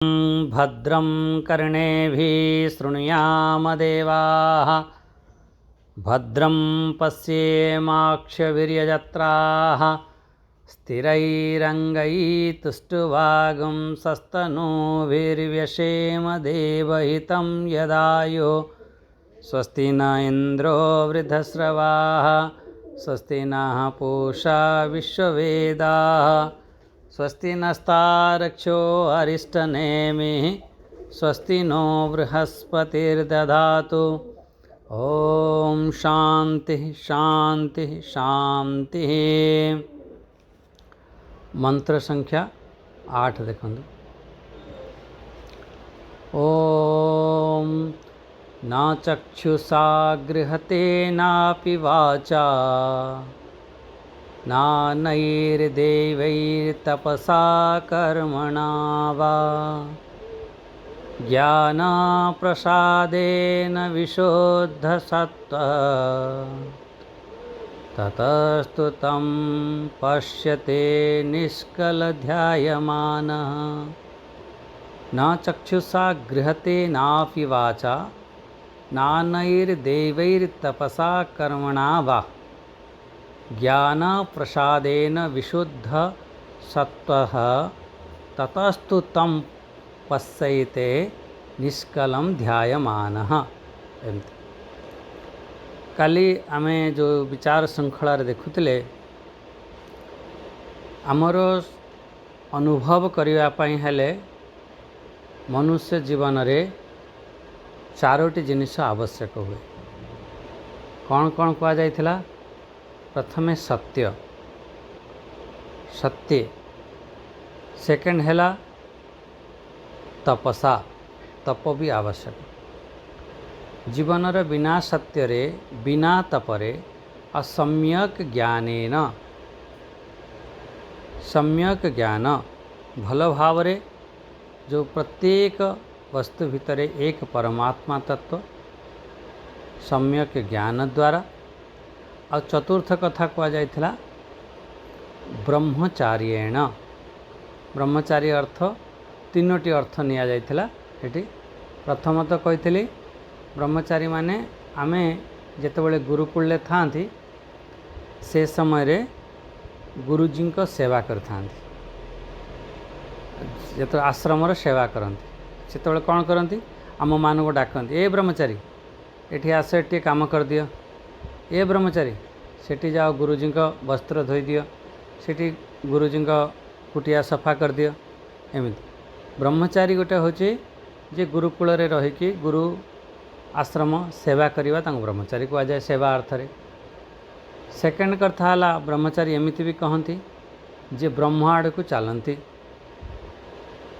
भद्रं कर्णेभिः शृणुयामदेवाः भद्रं पश्येमाक्षवीर्यजत्राः स्थिरैरङ्गैस्तुष्टुवागुंसस्तनूभिर्व्यसेम देवहितं यदायुः स्वस्ति न इन्द्रो वृद्धश्रवाः स्वस्ति नः पूषा विश्ववेदाः स्वस्ति नस्तारक्षो अरिष्टनेमिः स्वस्ति नो बृहस्पतिर्दधातु। ओम शांति शांति शांति। मंत्र संख्या 8 देखो। ओम न चक्षुषा गृहते नापि वाचा नानैर्देवैर्तपसा कर्मणा वा ज्ञानप्रसादेन विशुद्धसत्त्वः ततस्तु तं पश्यते निष्कलध्यायमानः। न चक्षुषा गृहते नापि वाचा नानैर्देवैर्तपसा कर्मणा वा ज्ञानप्रसादेन विशुद्धसत्त्वः ततस्तु तं पश्यते निष्कलं ध्यायमानः। एमती काली आमे जो विचार श्रृंखलार देखुतिले आमर अनुभव करिया पई हेले मनुष्य जीवन रे चारोटी जिनिस आवश्यक हुए। कौन कौन कहा जाइथिला? प्रथमे सत्य सत्य, सेकेंड हैला तपसा, तप भी आवश्यक। जीवनर बिना सत्य रे बिना तपरे असम्यक ज्ञानेन सम्यक ज्ञान भल भाव रे जो प्रत्येक वस्तु भितरे एक परमात्मा तत्व सम्यक ज्ञान द्वारा। और चतुर्थ कथा कह जाइथिला ब्रह्मचार्येण। ब्रह्मचारी अर्थ तीनोटी अर्थ निया जाइथिला एटी। प्रथमतः कहिथिली ब्रह्मचारी माने आमे जेतेबेले गुरुकुल थांती से समय रे गुरुजी को सेवा करथांती। जेतो आश्रमर सेवा करंती सेतेबेले कौन करंती? आम मान को डाकंती, ए ब्रह्मचारी एठी आस एटी काम कर दियो, ए ब्रह्मचारी सेठी जाओ गुरुजी को वस्त्र धोई दियो, सेठी गुरुजी को कुटिया सफा कर दियो। एमती ब्रह्मचारी गोटे होचे जे गुरुकुल रे रहिकी गुरु आश्रम सेवा करिवा तांको ब्रह्मचारी को जाए सेवा अर्थ रे। सेकेंड कथा हला ब्रह्मचारी एमिति भी कहंती जे ब्रह्म आड़ को चलती,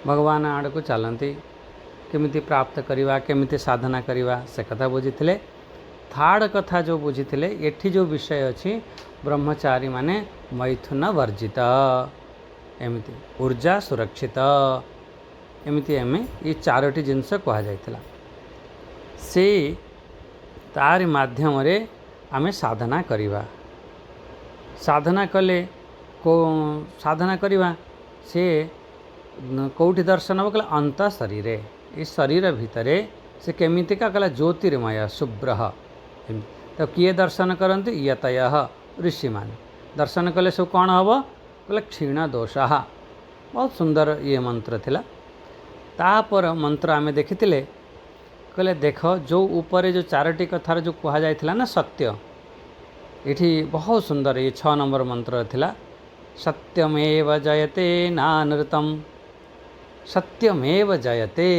भगवान आड़ को चलती, केमिति प्राप्त करिवा केमिति साधना करिवा से कथा बुझीथिले। थर्ड कथा जो बुझीथिले एठी जो विषय अछि ब्रह्मचारी माने मैथुन वर्जित, एमिति ऊर्जा सुरक्षित, एमिति एमे ये चारोटी जिनस कहा जाइथिला। से तार माध्यम रे आमे साधना करिवा। साधना कले को साधना करिवा से कौटी दर्शन हो कला अंत शरीर, इस शरीर भितरे से केमितिका कला ज्योतिर्मय शुभ्रह। तो किए दर्शन करते? यतयः ऋषि मान दर्शन कले सब कौन हम कले क्षीण दोषः। बहुत सुंदर ये मंत्र थिला। तापर मंत्र आमे देखिथिले कहले देख जो ऊपर जो चारोटी कथार जो कहा जाइथिला ना सत्य, इठी बहुत सुंदर ये 6 नंबर मंत्र थिला। सत्यमेव जयते नानृतम, सत्यमेव जयते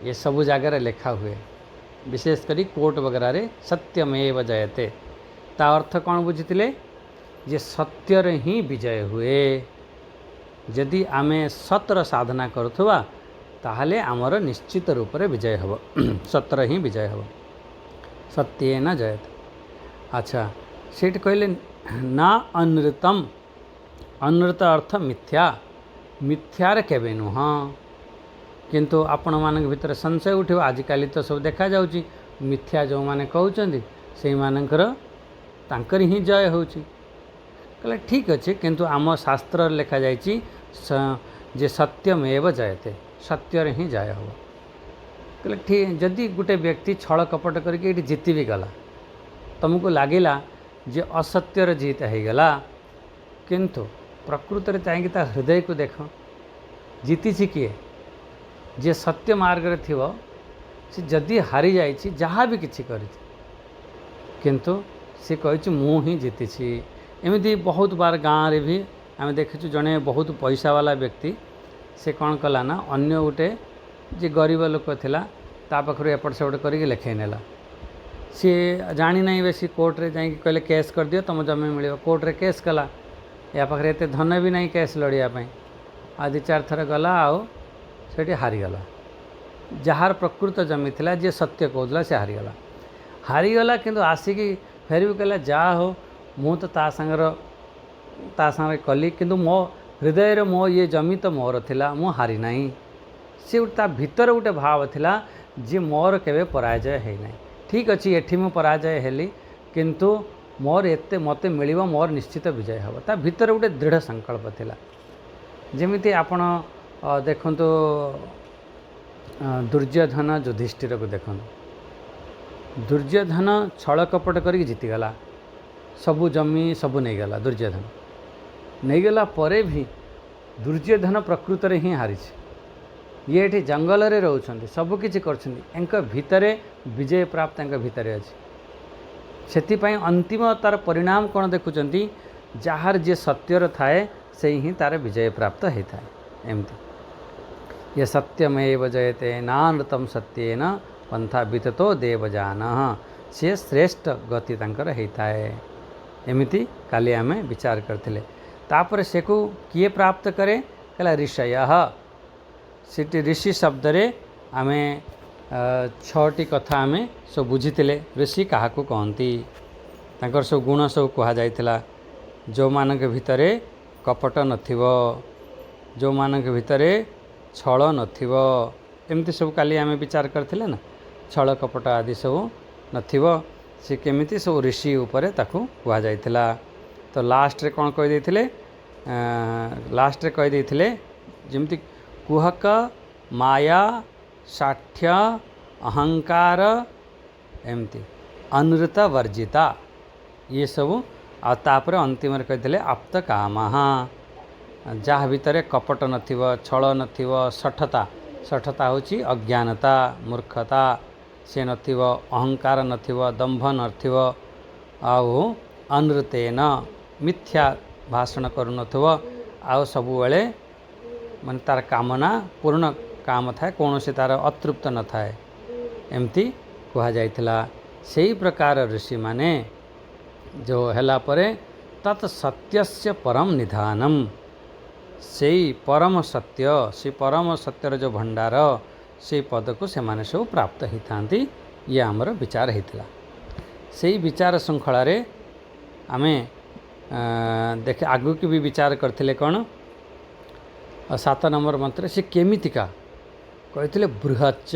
ये सब जगह लिखा हुए, विशेष करी कोर्ट वगैरह रे सत्यमेव जयते। ता अर्थ कौन बुझीथिले? जे सत्य रे ही विजय हुए। यदि आमे सतर साधना करुथुवा ताहले आमर निश्चित रूप रे विजय हब, सतर ही विजय हब, सत्येन जयते। अच्छा सेठ कहले ना अनृतम, अनृत अर्थ मिथ्या, मिथ्यार केबे नुह। किंतु आपण मान भीतर संशय उठिव, आजिकाली तो सब देखा जाउची मिथ्या जो माने कहउचंदी से मानकर तांकर ही जय होउची। कहले ठीक अच्छे, किंतु आम शास्त्र लिखा जाइए जे सत्यमेव जयते सत्यर ही जय हो कहले ठीक जदि गोटे व्यक्ति छल कपट करके ये जीति भी गला तुमको लगिला जे असत्यर जीत हो गला किंतु प्रकृत में चाहिए ता हृदय को देख जीति किए जे सत्य मार्ग रे थिवो से जदि हारी जाइछि जहाँ भी किछि करिछि किंतु से कहिछि मु ही जीति एमती बहुत बार गाँव रे भी आम देखीचु जड़े बहुत पैसा वाला व्यक्ति से कौन कला ना अन्य गोटे जे गरीब लोक थिला ता पाखरु एपट सेपट करके लेखे नेला सी जानी नहीं बेसी कोर्ट रे जाई कहले केस कर दियो तुम जमी मिलियो कोर्ट रे केस कला या पाखरे एते धन भी नहीं केस लड़िया पई आदि चार थर गला आओ सेठी हारीगला जार प्रकृत जमी थिला जे सत्य कहला से हारीगला किंतु आसिकी फेर भी कहला जा हो मु तो ता संगे कली किंतु मो हृदय रे मो ये जमी तो मोर थिला मु हारी नहीं सी ता भीतर गोटे भाव थिला जे मोर केवे पराजय है नहीं ठीक अच्छी एठी मु पराजय हेली किंतु मोर एते मते मिलिबो मोर निश्चित विजय हम ता भीतर गोटे दृढ़ संकल्प थिला जेमिति आपण देखंतु दुर्योधन युधिष्ठिर को देखंतु दुर्योधन छल कपट करके जीतीगला सबू जमी सबू नहीं गला दुर्योधन नहीं गला परे भी दुर्योधन प्रकृत रे ही हारी ये एठी जंगल रे रहउछन्ति सब किछि करछन्ति एंक भितरे विजय प्राप्त एंक भितरे अछि सेति पई अंतिम तार परिणाम कोन देखुचन्ति जहार जे सत्यर थाए से ही तार विजय प्राप्त होता एमती ये सत्यमेव जयते नानृतम सत्येन पंथा विततो देवजान से श्रेष्ठ गति तंकर होता है एमती काली आम विचार करथिले तापर से को किए प्राप्त करे कहला ऋषय सीटी ऋषि शब्द रे आमे छटी कथा आमे सब बुझीतिले ऋषि काहा को कहंती तांकर सब गुण सब कहा जायतिला जो मानक भितरे कपट नथिवो जो मानक भितरे छल नथिवो एमती सब काली आमे विचार करथिले ना छल कपट आदि सब नथिवो से केमिति सब ऋषि उपरे ताकू कहा जायतिला तो लास्ट रे कोन कहि देथिले लास्ट रे कहि देथिले जेमति कुहक माया साठ्य अहंकार एमती अनृत वर्जिता ये सब आपर अंतिम कहते आप्त काम जहाँ भितर कपट नथिव छल नथिव सठता सठता होची अज्ञानता मूर्खता से नथिव अहंकार नथिव दंभ नथिव आउ अनृतेन मिथ्या भाषण करुनथिव आउ सबुबेले माने तार कामना पूर्ण काम थाए कौन से तार अतृप्त न थाए एमती कहा जाइथिला सेही प्रकार ऋषि माने जो हैला परे तत् सत्यस्य परम निधानम सेही परम सत्य से परम सत्यर जो भंडार से पद को से माने सब प्राप्त होता ये आमर विचार होता सेही विचार श्रृंखला रे आमे देखे आगु की भी विचार करथिले कौन 7 नंबर मंत्र से केमितिका कहते बृहच्च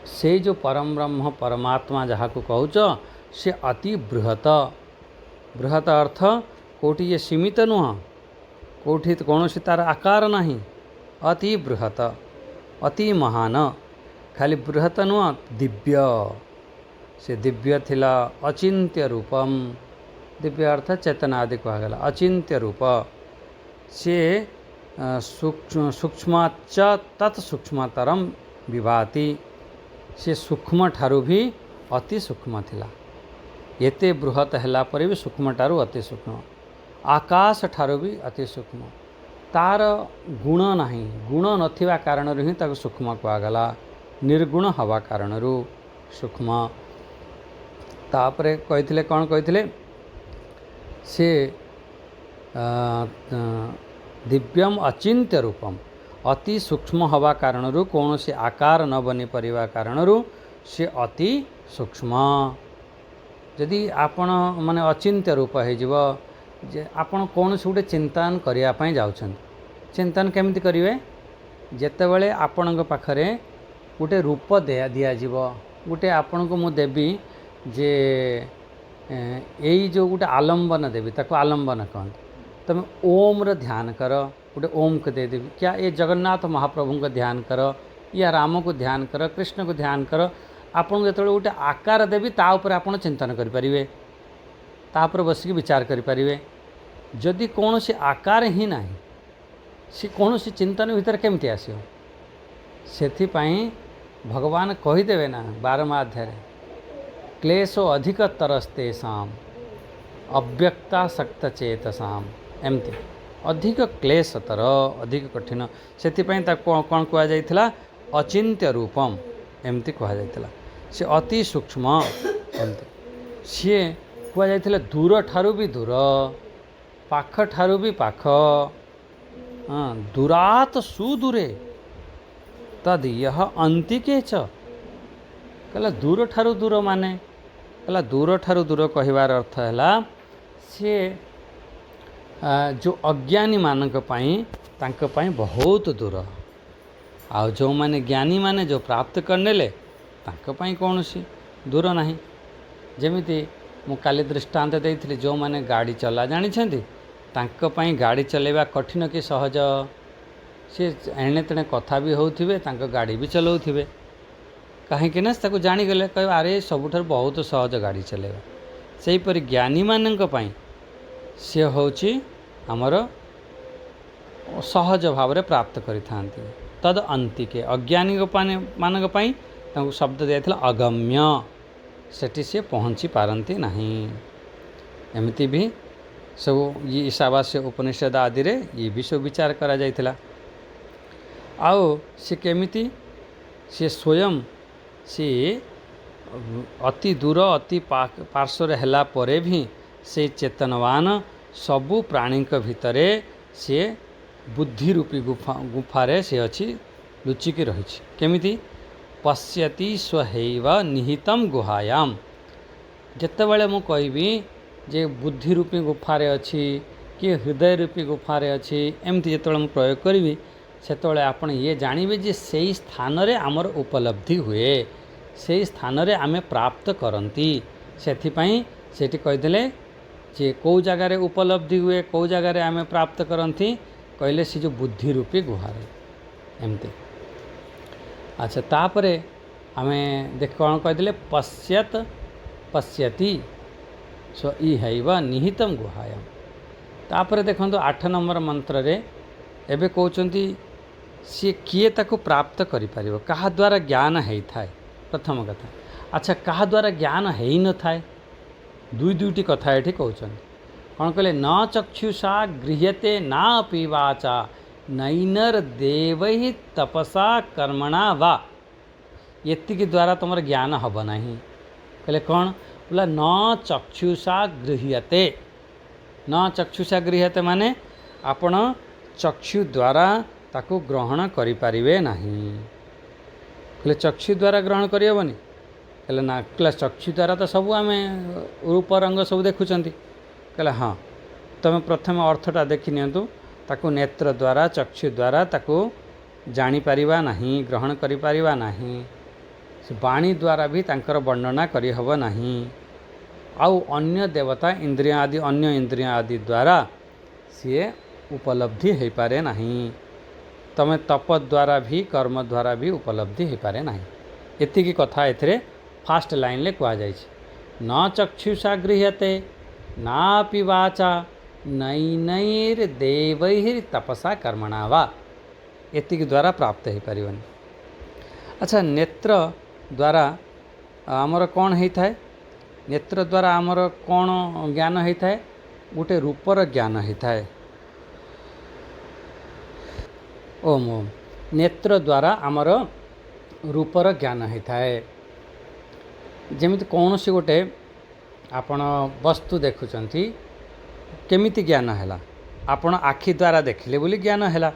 से जो परम ब्रह्म परमात्मा जहाँ को कहूच से अति बृहत बृहत अर्थ कोटि ये सीमित नुह कोटि कौन सी तार आकार नहीं अति बृहत अति महान खाली बृहत नुह दिव्य से दिव्य थिला अचिंत्य रूपम दिव्य अर्थ चेतना आदि कहगला अचिंत्य रूप से सूक्ष्मच तत्सूक्ष्मतरम विभाति से सूक्ष्म ठारू भी अति सूक्ष्म थिला एते बृहत हैला पर भी सूक्ष्म ठारू अति सूक्ष्म आकाश ठारू भी अति सूक्ष्म तार गुण नहीं गुण नथिबा कारण ही ताको सूक्ष्म कहगला निर्गुण हवा कारण सूक्ष्म तापरे कहिथिले कौन कहिथिले से दिव्यम अचिंत्य रूपम अति सूक्ष्म हवा कारण कौन से आकार न बनी परिवा कारण से अति सूक्ष्म जदि आपण माने अचिंत्य रूप हो जे आपण कौन से गोटे चिंतन करने जाउछन चिंतन केमिति करिवे जेतेबेले आपणक पाखरे गोटे रूप दियाजिव गोटे आपण को मु देवी जे यही जो गोटे आलम्बन देवी ताको आलम्बन कहते तुम ओम ध्यान कर गोटे ओम को देदेवी, क्या ये जगन्नाथ महाप्रभु को ध्यान कर, या राम को ध्यान कर, कृष्ण को ध्यान कर, आपको जो गोटे आकार देवी ता ऊपर आप चिंतन करें, तापर बसिक विचार करें। जदि कौन सी आकार ही ना सी कौन सी चिंतन भीतर केमती आसो, से भगवान कहीदेवे ना 12वां अध्याय, क्लेशो अधिक तरस्तेषाम अव्यक्ता शक्त चेतसाम, एमती अधिक क्लेशतर अधिक कठिन, से कौन कहुला अचिंत्य रूपम एमती कहुला, से अति सूक्ष्म एमती, सी कहुला दूर ठारू भी दूर, पाख ठारू भी पाख, हाँ दूरात सुदूरे तद यह अंतिके च, कहला दूर ठारू दूर माने, कहला दूर ठारू दूर कहिबार अर्थ है सी जो अज्ञानी मानक पाई बहुत दूर, आ जो माने ज्ञानी माने जो प्राप्त करनेले तांक पाई कौन सी दूर नहीं। जमिति मु काली दृष्टांत देइथिली, जो माने गाड़ी चला जानी तांक पाई गाड़ी चलेबा कठिन कि सहज, सी एणे तेणे कथा भी होउथिबे, तांक गाड़ी भी चलाउथिबे, कहीं ना ताको जानीगले कह अरे सबुठार बहुत सहज गाड़ी चलेबा। सेहीपरि ज्ञानी मानक पाई सी होउची आमर सहज भाव में प्राप्त करिथांती, तद अंतिके अज्ञानी मानक पाई तांको शब्द दिया अगम्य, सेठी से पहुँची पारती नहीं। एमती भी सब ये ईशावास्य उपनिषद आदि रे ये भी सब विचार करा जाइथिला। आओ सी केमिति सी स्वयं सी अति दूर अति पार्श्वर हैला परे भी से चेतनवान सबु प्राणी भितरे सी बुद्धि रूपी गुफारे से अच्छी लुचिकी रही। केमिति पश्यति स्वहैव निहितम गुहायाम, जितेबाला मु कहबी जे बुद्धि रूपी गुफारे अच्छी कि हृदय रूपी गुफारे अच्छी, एमती जो प्रयोग करी से आपण ये जानवे जे से स्थान रे आमर उपलब्धि हुए, से स्थान रे आमे प्राप्त करती। से कहीदेले जे कौ जगार उपलब्धि हुए, कौ जगार आमे प्राप्त करती, कहले से जो बुद्धि रूपी गुहारे एमती। अच्छा तापरे आमे देख कौन कहीदेले पश्यत पश्यति सो इहैव निहितम गुहायाम। तापरे देखो 8 नंबर मंत्र रे एबे कहउचंती सी किए ताको प्राप्त करि परिबो, कहा द्वारा ज्ञान हेई थाए प्रथम कथा। अच्छा कहा द्वारा ज्ञान हेई न थाए, दुईटी कथा एठी कहउचंती कौन कहले न चक्षुषा गृह्यते ना अपि वाचा नैनर देवहि तपसा कर्मणा वा, एतिक द्वारा तुम ज्ञान हम नहीं। कहले कौन बोला न चक्षुषा गृह्यते, न चक्षुषा गृह्यते माने आपण चक्षु द्वारा ताको ग्रहण करिपारिबे नहीं। कहले चक्षु द्वारा ग्रहण करिहबनी, कहले ना, कहले चक्षु द्वारा तो सब आम रूप रंग सब देखुंट। कहले हाँ तुम प्रथम अर्थटा देखि नियंतु, ताको नेत्र द्वारा चक्षु द्वारा ताको जानीपारिबा नहीं, ग्रहण करिपारिबा नहीं, वाणी द्वारा भी तांकर वर्णना करिहब नहीं, आउ अन्य देवता इंद्रिय आदि अन्य इंद्रिय आदि द्वारा सीए उपलब्धि हो पारे नहीं, तमे तप द्वारा भी कर्म द्वारा भी उपलब्धि हो पारे नहीं। एतिकी कथा एथिरे फास्ट लाइन ले कहा जाय छै। न चक्षुषा गृह्यते नापि वाचा नैनैर देवैर तपसा कर्मणा वा, एतिकी द्वारा प्राप्त हो पारिबनी। अच्छा नेत्र द्वारा आमर कौन होता है, नेत्र द्वारा आमर कौन ज्ञान होता है, गोटे रूपर ज्ञान होता है। ओम ओम नेत्र द्वारा आमर रूपर ज्ञान होता है। जमिति कौन सी गोटे आपण वस्तु देखुचंती केमिति ज्ञान हैला, आपण आखि द्वारा देखिले बोली ज्ञान हैला,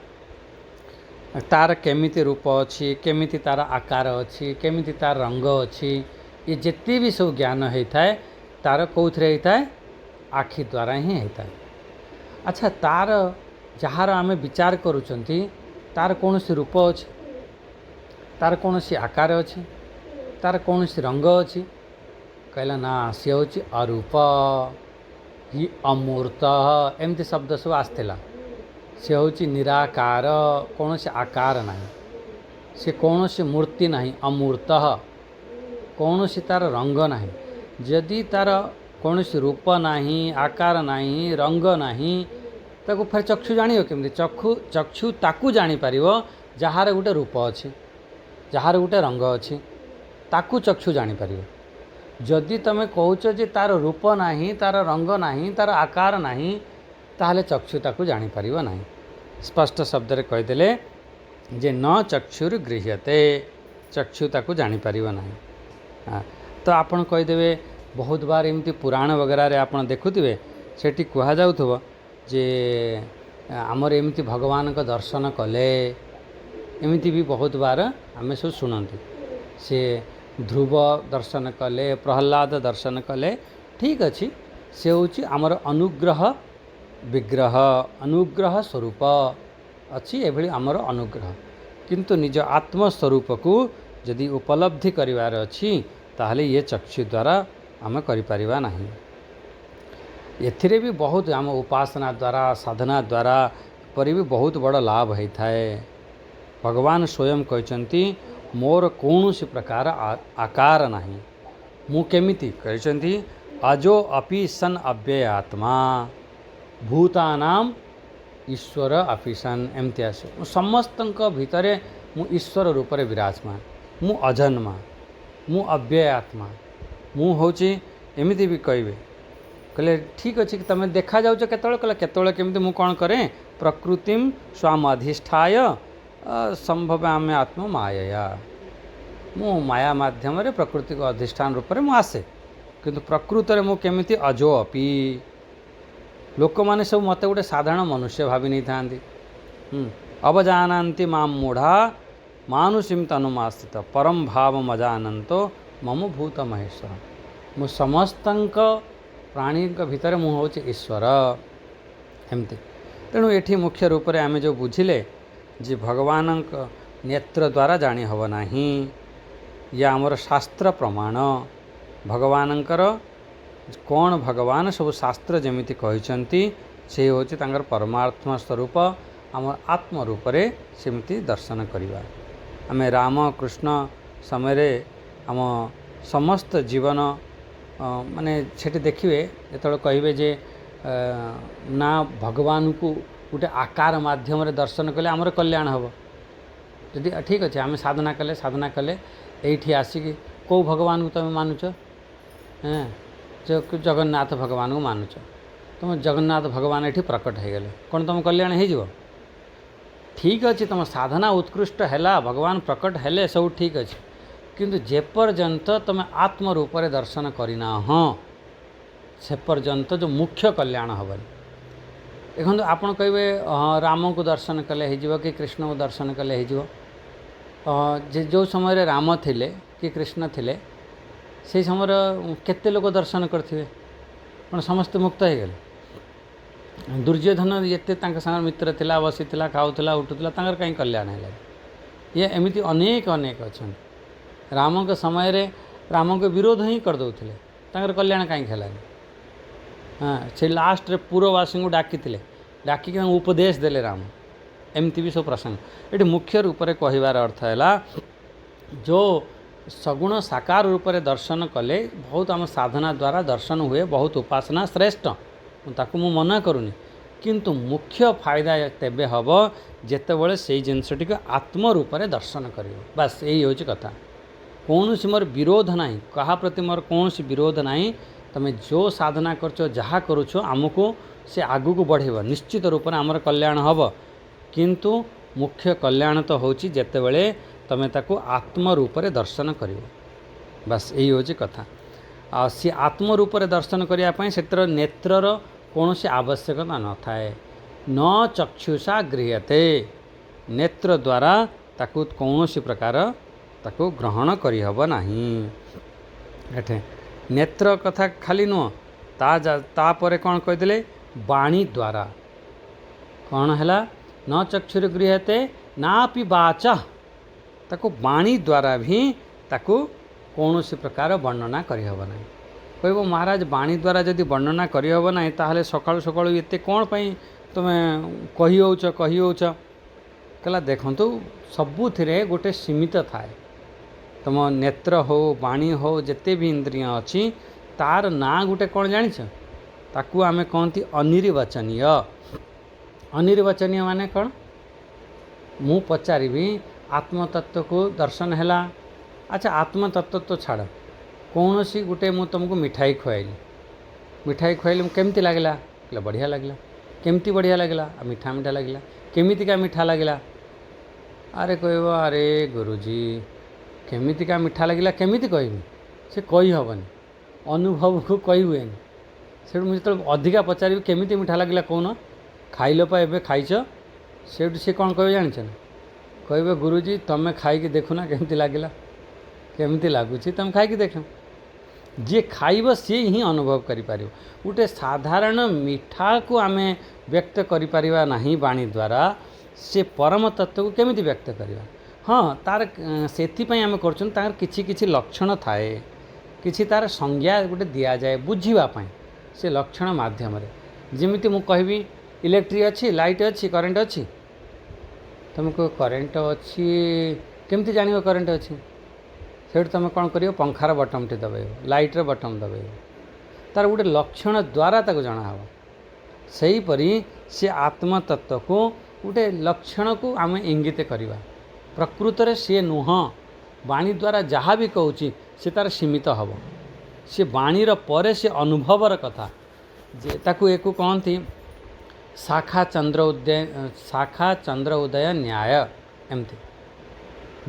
तार केमिति रूप अच्छी, केमिति तार आकार अच्छी, केमिति तार रंग अच्छी, ये जिते भी सब ज्ञान होता है तार कौथरे होता है, आखि द्वारा ही होता है। अच्छा तार जहार आम विचार करुचंती तार कौन सी रूप अच्छी, तार कौन सी आकार अच्छी, तार कौन सी रंग अच्छी, कहला ना सी हूँ अरूप ही अमूर्त, एमती शब्द सब आसला से हूँ निराकार, कौन से आकार नहीं, से कौन से मूर्ति नहीं, अमूर्त, कौन सी तार रंग नहीं। जदि तार कौन सी रूप नहीं, आकार नहीं, रंग नहीं, ताको फिर चक्षु जान केमती? चक्षु ताकू जापर जार गोटे रूप अच्छी, जार गोटे रंग अच्छी, ताकू चक्षु जापर। जदि तुम कौच जे तार रूप नहीं, तार रंग नहीं, तार आकार नहीं, ताहले चक्षु ताकू जापर ना। स्पष्ट शब्द रे कहीदेले जे न चक्षुर गृह्यते, चक्षु ताकू जापर ना। तो आपन कहीदेवे बहुत बार एमती पुराण वगैरह रे आपन देखुथिबे, सेठी कहा जाउथबो जे आमर एमती भगवान का दर्शन कले, एमती भी बहुत बार आमे सब शुणती। से ध्रुव दर्शन कले, प्रहलाद दर्शन कले, ठीक अच्छी, से हूँ आमर अनुग्रह विग्रह, अनुग्रह स्वरूप अच्छी, एभली आमर अनुग्रह। किंतु निज आत्मस्वरूप को यदि उपलब्धि करिवार अच्छी, ताहले ये चक्षु द्वारा आम करिपारिबा नहीं। एथिरे भी बहुत आम उपासना द्वारा, साधना द्वारा पर भी बहुत बड़ लाभ होता है। भगवान स्वयं कहते मोर कौनसी प्रकार आकार नहीं, मु केमिति कहते अजो अपि सन अव्यय आत्मा भूतानाम ईश्वर अपि सन, एमती आसे समस्त भितर मु ईश्वर रूप में विराजमान, मु अजन्मा, मु अव्यय आत्मा, मु होची एमती भी कहबे। कहले ठीक अच्छे कि तुम देखा जाऊँ केतବେଳେ, कहले केतବେଳେ केमती मु कौन करें, प्रकृतिम स्वाम अधिष्ठाय संभव आम आत्म माया, मु माया माध्यम रे प्रकृति को अधिष्ठान रूप में मु आसे, किंतु प्रकृत रे मु केमिति अजो अपि। लोक माने सब मते गोटे साधारण मनुष्य भावी नहीं थांती। अवजानन्ति माम मूढ़ा मानुषीम तनुमास्थित परम भाव मजानंतो मम भूत महेश्वर, मु समस्त प्राणी भितर मु हूँ ईश्वर एमती। तेणु ये मुख्य रूप से आम जो बुझिले जे भगवान नेत्र द्वारा जानी हब नाही, या आमर शास्त्र प्रमाण भगवानंकर कौन भगवान सब शास्त्र जमिति कहते से हूँ परमात्मा स्वरूप आम आत्म रूप से सेमती दर्शन करवा। आम राम कृष्ण समय आम समस्त जीवन माने सेठी देखिए जो कहे जे ना भगवान को गोटे आकार माध्यम दर्शन कले आमर कल्याण हम। जदि ठीक अच्छे आम साधना कले ये आसिक कौ भगवान को तुम मानुच, जो जगन्नाथ भगवान को मानुच, तुम जगन्नाथ भगवान ये प्रकट हो गले कौन तुम कल्याण हो? ठीक अच्छे तुम साधना उत्कृष्ट है, भगवान प्रकट हेले सब ठीक अच्छे, किंतु जेपर्यंत तुम आत्म रूप से दर्शन करना हाँ से पर्यंत जो मुख्य कल्याण हेनी। देखो आपड़ कहे हाँ राम को दर्शन कले हो कि कृष्ण को दर्शन कले हो, जो समय राम थिले कि कृष्ण थिले से समय केते लोक दर्शन करथिबे, कौन समस्त मुक्त हो गले? दुर्योधन ये संग मित्र थिला, बसीला, खाऊला, उठुला, कहीं कल्याण है? ये एमती अनेक अनेक अच्छा राम के समय रे राम के विरोध ही करदे, कल्याण कहीं है? हाँ से लास्ट रे पूर्ववासी को डाकी डाकिक उपदेश देले राम, एमती भी सब प्रसंग ये मुख्य रूप से कहबार अर्थ है जो सगुण साकार रूप से दर्शन कले बहुत आम साधना द्वारा दर्शन हुए, बहुत उपासना श्रेष्ठ ताकू मु मना करूनी, किंतु मुख्य फायदा तेबे हम जेतेबेले से जिनसटी को आत्म रूप से दर्शन कर। बस यही हूँ कथा, कौन सी मोर विरोध नहीं, कहा प्रति मोर कौन सी विरोध नहीं। तुम जो साधना करछ जहाँ करुछ आमको से आगू को बढ़ेब, निश्चित रूप से आमर कल्याण हम, किंतु मुख्य कल्याण तो होची जेतेबेले तुम ताको आत्म रूप से दर्शन कर। बस यही हूँ कथा। आ सी आत्म रूप से दर्शन करने से नेत्रर कौन सी आवश्यकता न थाए, न चक्षुषा गृह्यते, नेत्र द्वारा ताकू कौन सी प्रकार ताकू ग्रहण करहब नहीं। एठे नेत्र कथा खाली नुह, तापर कौन कहते वाणी द्वारा कौन है न चक्षुर गृह्यते नापि वाचा, ताकू वाणी द्वारा भी ताकू कौन सी प्रकार वर्णना करहब नहीं। कहब महाराज वाणी द्वारा जदि वर्णना करहब नहीं ताहले सकाळु सकाळु एते कौन पई तुम कही होच कहला देखु सबुथिरे गोटे सीमित थाए तुम नेत्र हो वाणी हो जिते भी इंद्रिय अच्छी तार ना गोटे कौन जानिछ ताकू आमे कहती अनिर्वचनीय। अनिर्वचनीय माने कौन मु पचारि आत्मतत्व को दर्शन है। अच्छा आत्मतत्व तो छाड़ कौन सी गोटे मु तुमको मिठाई खुआइली केमती लगला कहले बढ़िया लगला केमती बढ़िया लगला मीठा मीठा लगला केमितिका मीठा लगला अरे कहब अरे गुरुजी केमितिका मीठा लगला केमिति कहबी से कही हेनी अनुभव को कही हुए से मुझे अधिका पचारि केमिति मीठा लगला कौन खाइल पा एबे खाइच से कौन कह जानिछ ना कहबे गुरुजी तमें खाई देखुना केमती लगला केमती लगुच तुम खाई देख जी खाइब सी ही अनुभव करिपार गोटे साधारण मिठा को आम व्यक्त करिपारिबा नहीं वाणी द्वारा से परम तत्व को केमिति व्यक्त करिबा। हाँ तार सेथिपई आम करछन तार किछि किछि लक्षण थाए किछि तार संज्ञा गोटे दिया जाए बुझीबा पई से लक्षण माध्यम रे जेमिति मु कहबी इलेक्ट्रिक अच्छी लाइट अच्छी करेंट अच्छी तुमको करेंट अच्छी केमती जानिबो करेंट अच्छी से तुम कौन कर पंखार बटन टे दबाइब लाइटर बटन दबाइब तार गोटे लक्षण द्वारा ताको जना हब सहीपरी से आत्मतत्व को गोटे लक्षण को आम इंगित करवा प्रकृत रे सी नुह वाणी द्वारा जहाँ भी कहूँ से तार सीमित हम से वाणीर परे से अनुभवर कथा जे ताकू एक कहती शाखा चंद्र उदय न्याय एमती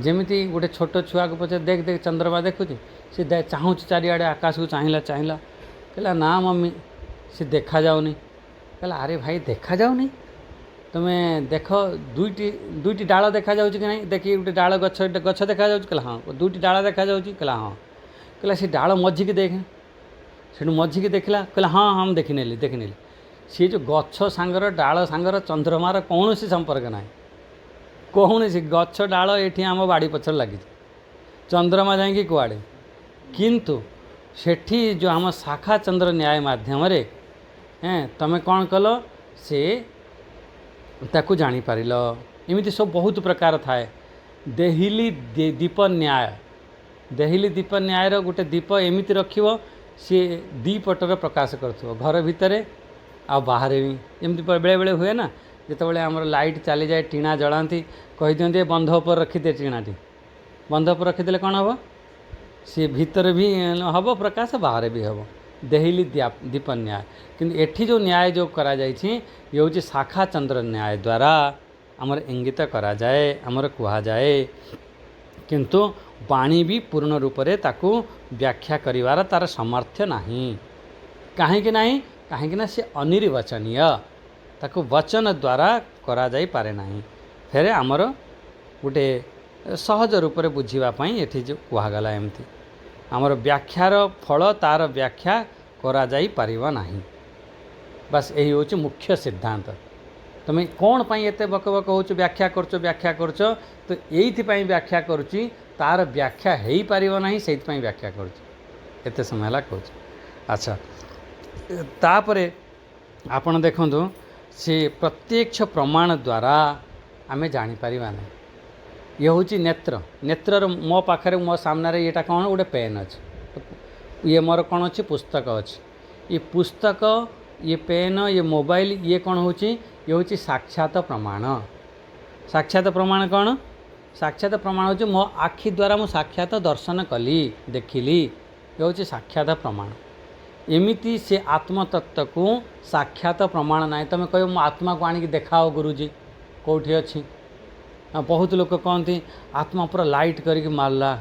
जेमिति गोटे छोट छुआ को पचे देख देख चंद्रमा देखुची से चाहूँ चारिआडे आकाश को चाहिला चाहिला कहला ना मम्मी से देखा जाऊनी कहला अरे भाई देखा जाऊनी तुम्हें देख दुईटी डाल देखा जाऊँ कि नहीं देखिए गोटे डाल गछ गछ देखा जाऊँ कहला हाँ दुईटी डाल देखा जाऊँ कहला हाँ कहला से डाल मझी की देखे से मझी की देखला कहला हाँ हम देखी सी जो गछ सांगर डाल सांगर चंद्रमार कौन सी संपर्क ना कौन सी गछ डाल ये आम बाड़ी पछर लगी चंद्रमा जाकि कुआड़े किंतु सेठी जो आम शाखा चंद्र न्याय माध्यम तमें कौन कल से ताकू जानी पारिल एमती सब बहुत प्रकार थाए देहिली दीप न्याय देहिली दीप न्यायर गोटे दीप एमती रखिव सी दीपटर प्रकाश कर घर भितर आ बाहर भी एमती बेले बेले हुए ना जितेबाला आमर लाइट चली जाए टीना जलाती कही दिखते बंध पर रखिदे टीणाटी बंध पर रखिदे कौन हम सी भितर भी हम प्रकाश बाहर भी हम देहिली दीप न्याय किंतु एठी जो न्याय जो करा जाइछि ये हूँ शाखा चंद्र न्याय द्वारा आमर इंगित करा जाए आमर कुहा जाए किंतु वाणी भी पूर्ण रूप से ताकू व्याख्या करिवार तार सामर्थ्य नहीं कहीं नहीं कहीं से अनिर्वचनीय ताकू वचन द्वारा करा जाई पारे नहीं फेरे आमर गोटे सहज रूप से बुझापी ये जो कहगला एमती आमर व्याख्यार फल तार व्याख्या करा जाई पारिबा नहीं बस यही हूँ मुख्य सिद्धांत तुम्हें कौन पाई एते बक बक हो व्याख्या करच तो ये व्याख्या करुच्ची तार व्याख्या हो पारिबा नहीं से व्याख्या करते समय है कहूँ। अच्छा तापरे आपण देखंतु से प्रत्यक्ष प्रमाण द्वारा आमे जानी पारिबा नहीं ये हूँ नेत्र नेत्र मो पाखे मो सामने ये कौन गोटे पेन अच्छे ये मोर कौन अच्छी पुस्तक अच्छी ये पुस्तक ये पेन ये मोबाइल ये कौन हो ये हूँ साक्षात प्रमाण साक्षात प्रमाण कौन साक्षात प्रमाण हो मो आखि द्वारा मु साक्षात दर्शन कली देखिली ये हूँ साक्षात प्रमाण एमिति से आत्मतत्व को साक्षात प्रमाण ना तुम कह मो आत्मा को आनिक देखाओ गुरुजी कौटी अच्छी बहुत लोग कहते आत्मा पूरा लाइट करके मारला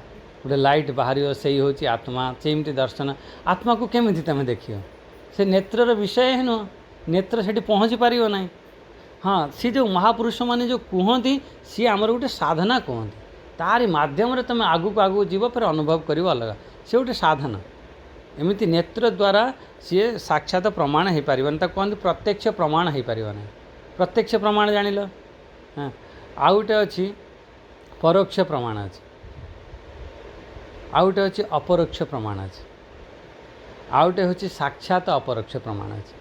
गोटे लाइट बाहर से हूँ आत्मा सेमती दर्शन आत्मा को केमी तुम देख से नेत्रर विषय है नुह नेत्र से पहुँची पार ना हाँ सी जो महापुरुष मैंने जो कहती सी आमर गोटे साधना कहती तारी मध्यम तुम आगू को आगू जीव फिर अनुभव कर अलग से गोटे साधना एमती नेत्र द्वारा सी साक्षात प्रमाण हो पार कहते प्रत्यक्ष प्रमाण हो पार ना प्रत्यक्ष प्रमाण जान हाँ आउ गोटे अच्छी परोक्ष प्रमाण अच्छे आउ गोटे अच्छी अपरोक्ष प्रमाण अच्छे आउ गोटे हूँ साक्षात अपरोक्ष प्रमाण अच्छे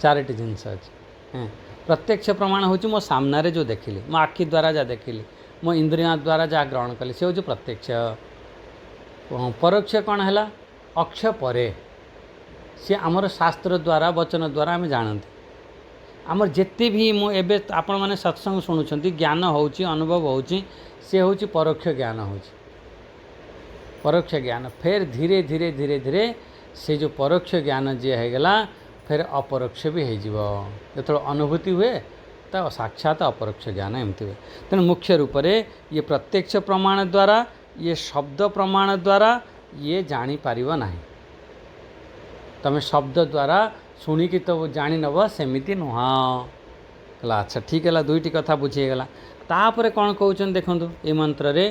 चारोटी जिनस अच्छे हाँ प्रत्यक्ष प्रमाण हूँ मो सामने जो देखिली मो आखि द्वारा जहाँ देखिली मो इंद्रिय द्वारा जहाँ ग्रहण कली से हूँ प्रत्यक्ष। परोक्ष कौन है अक्ष परे सी आमर शास्त्र द्वारा वचन द्वारा आम जानते आमर जिते भी मुझे आपण मैंने सत्संग शुणुंट ज्ञान होची अनुभव होची से हूँ परोक्ष ज्ञान होची परोक्ष ज्ञान फिर धीरे धीरे धीरे धीरे से जो परोक्ष ज्ञान जी होगला फिर अपरोक्ष भी हो जो अनुभूति हुए तो साक्षात अपरोक्ष ज्ञान एमती हुए। तेणु मुख्य रूप से ये प्रत्यक्ष प्रमाण द्वारा ये शब्द प्रमाण द्वारा ये जापर ना तमें शब्द द्वारा शुणिकी तो जानी नब सेमिति नुह कहला। अच्छा ठीक है दुईटी कथा बुझीगला। तापर कौन कहते देखो ये मंत्र रे